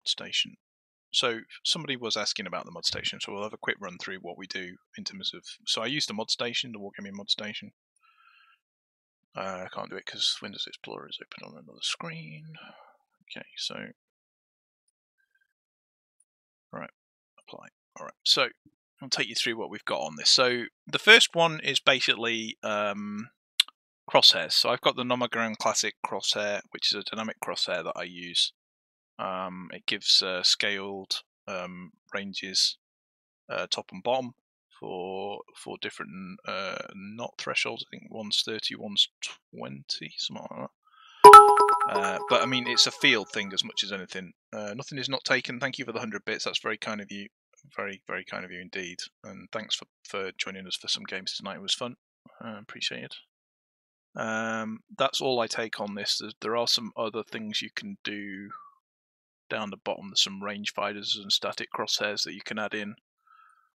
Modstation. So somebody was asking about the Modstation, so we'll have a quick run through what we do in terms of. So I use the Modstation, the Wargaming Modstation. I can't do it because Windows Explorer is open on another screen. Okay, so right, apply. All right, so I'll take you through what we've got on this. So the first one is basically crosshairs. So I've got the NOMOGRAM Classic crosshair, which is a dynamic crosshair that I use. It gives scaled ranges, top and bottom, for different not thresholds. I think one's 30, one's 20, something like that. But I mean, it's a field thing as much as anything. Nothing is not taken. Thank you for the 100 bits. That's very kind of you. Very, very kind of you indeed. And thanks for joining us for some games tonight. It was fun. Appreciate it. That's all I take on this. There are some other things you can do down the bottom. There's some range finders and static crosshairs that you can add in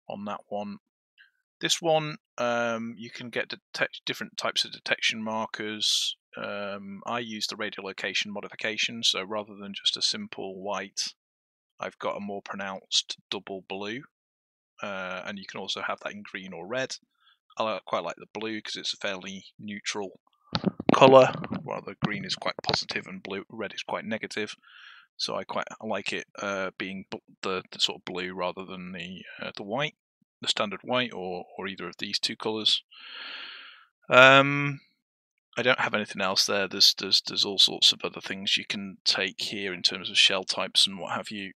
on that one. This one, you can get different types of detection markers. I use the radiolocation modification, so rather than just a simple white, I've got a more pronounced double blue, and you can also have that in green or red. I quite like the blue because it's a fairly neutral colour, while the green is quite positive and red is quite negative. So I quite like it being the sort of blue rather than the white, the standard white, or either of these two colours. I don't have anything else there. There's all sorts of other things you can take here in terms of shell types and what have you.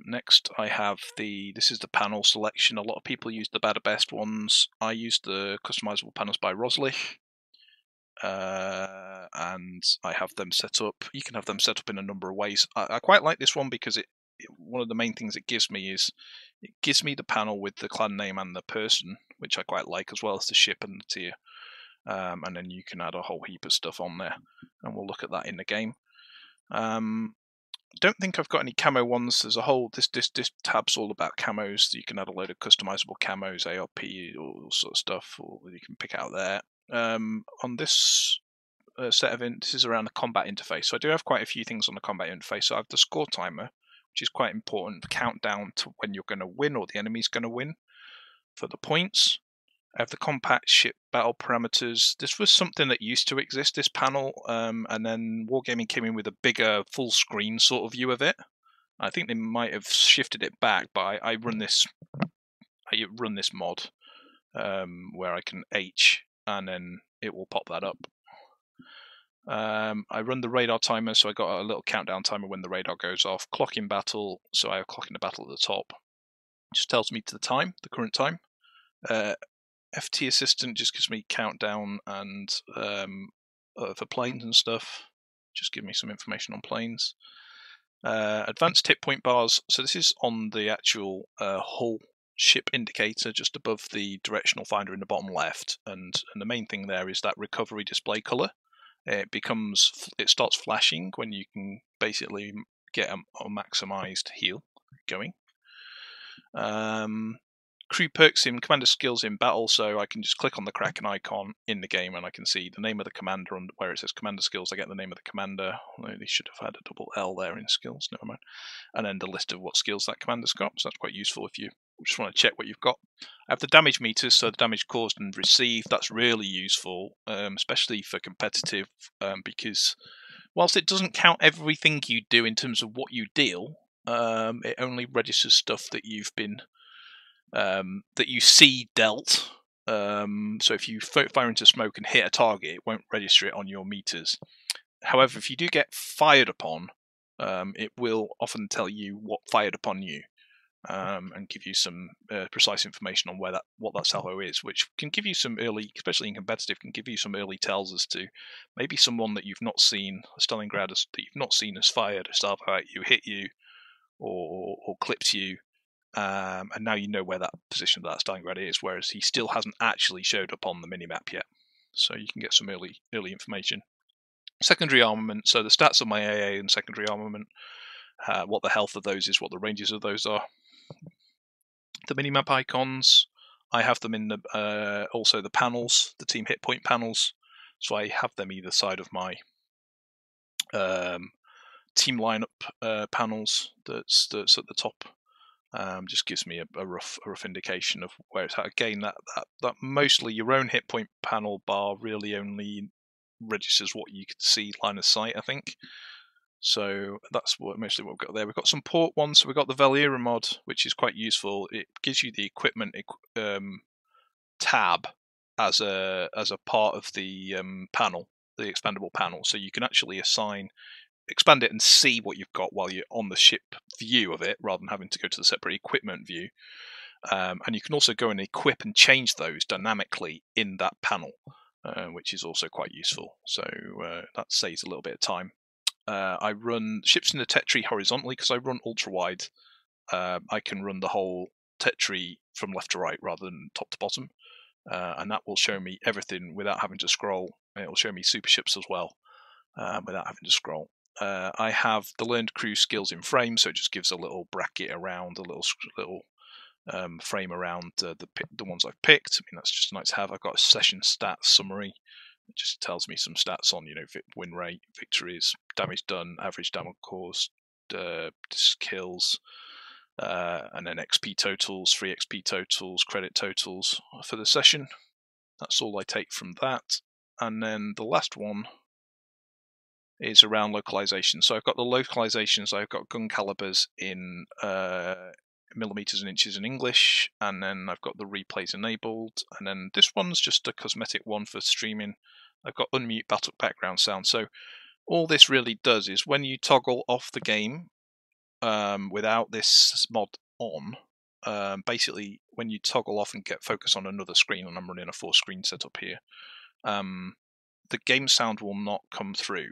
Next, I have this is the panel selection. A lot of people use the better best ones. I use the customizable panels by Roslich. And I have them set up. You can have them set up in a number of ways. I quite like this one because one of the main things it gives me is it gives me the panel with the clan name and the person, which I quite like, as well as the ship and the tier. And then you can add a whole heap of stuff on there, and we'll look at that in the game. Don't think I've got any camo ones. There's a whole this tab's all about camos. You can add a load of customizable camos, ARP, all sort of stuff, or you can pick out there. On this set of this is around the combat interface. So I do have quite a few things on the combat interface. So I have the score timer, which is quite important, the countdown to when you're going to win or the enemy's going to win for the points. I have the compact ship battle parameters. This was something that used to exist, this panel, and then Wargaming came in with a bigger full screen sort of view of it. I think they might have shifted it back, but I run this mod where I can H and then it will pop that up. I run the radar timer, so I got a little countdown timer when the radar goes off. Clock in battle, so I have clock in the battle at the top. Just tells me the current time. FT assistant just gives me countdown and for planes and stuff. Just give me some information on planes. Advanced hit point bars. So this is on the actual hull ship indicator just above the directional finder in the bottom left, and the main thing there is that recovery display color. It starts flashing when you can basically get a maximized heal going. Crew perks in commander skills in battle, so I can just click on the Kraken icon in the game and I can see the name of the commander, and where it says commander skills I get the name of the commander. Although they should have had a double L there in skills, never mind. And then the list of what skills that commander's got, so that's quite useful if you just want to check what you've got. I have the damage meters, so the damage caused and received. That's really useful, especially for competitive, because whilst it doesn't count everything you do in terms of what you deal, it only registers stuff that you've been that you see dealt. So if you fire into smoke and hit a target, it won't register it on your meters. However, if you do get fired upon, it will often tell you what fired upon you, and give you some precise information on what that salvo is, which can give you some early, especially in competitive, can give you some early tells as to maybe someone that you've not seen, a Stalingrad that you've not seen has fired a salvo at you, hit you, or clipped you. And now you know where that position of that Stalingrad is, whereas he still hasn't actually showed up on the minimap yet. So you can get some early information. Secondary armament, so the stats of my AA and secondary armament, what the health of those is, what the ranges of those are. The minimap icons, I have them in the also the panels, the team hit point panels. So I have them either side of my team lineup panels that's at the top. Just gives me a rough indication of where it's at. Again, that mostly your own hit point panel bar really only registers what you can see line of sight, I think. So that's mostly what we've got there. We've got some port ones. So we've got the Valera mod, which is quite useful. It gives you the equipment tab as a part of the panel, the expandable panel. So you can actually expand it and see what you've got while you're on the ship view of it, rather than having to go to the separate equipment view. And you can also go and equip and change those dynamically in that panel, which is also quite useful. So that saves a little bit of time. I run ships in the tech tree horizontally because I run ultra wide. I can run the whole tech tree from left to right rather than top to bottom, and that will show me everything without having to scroll. And it will show me super ships as well without having to scroll. I have the learned crew skills in frame, so it just gives a little bracket around, a little frame around the ones I've picked. I mean, that's just nice to have. I've got a session stats summary. It just tells me some stats on, win rate, victories, damage done, average damage caused, kills, and then XP totals, free XP totals, credit totals for the session. That's all I take from that. And then the last one is around localization. So I've got the localizations. I've got gun calibers in millimeters and inches in English, and then I've got the replays enabled, and then this one's just a cosmetic one for streaming. I've got unmute background sound. So all this really does is when you toggle off the game without this mod on, basically when you toggle off and get focus on another screen, and I'm running a 4-screen setup here, the game sound will not come through.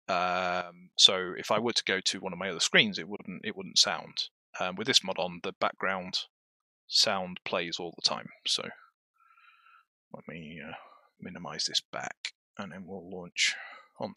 So if I were to go to one of my other screens, it wouldn't sound. With this mod on, the background sound plays all the time. So let me minimize this back, and then we'll launch.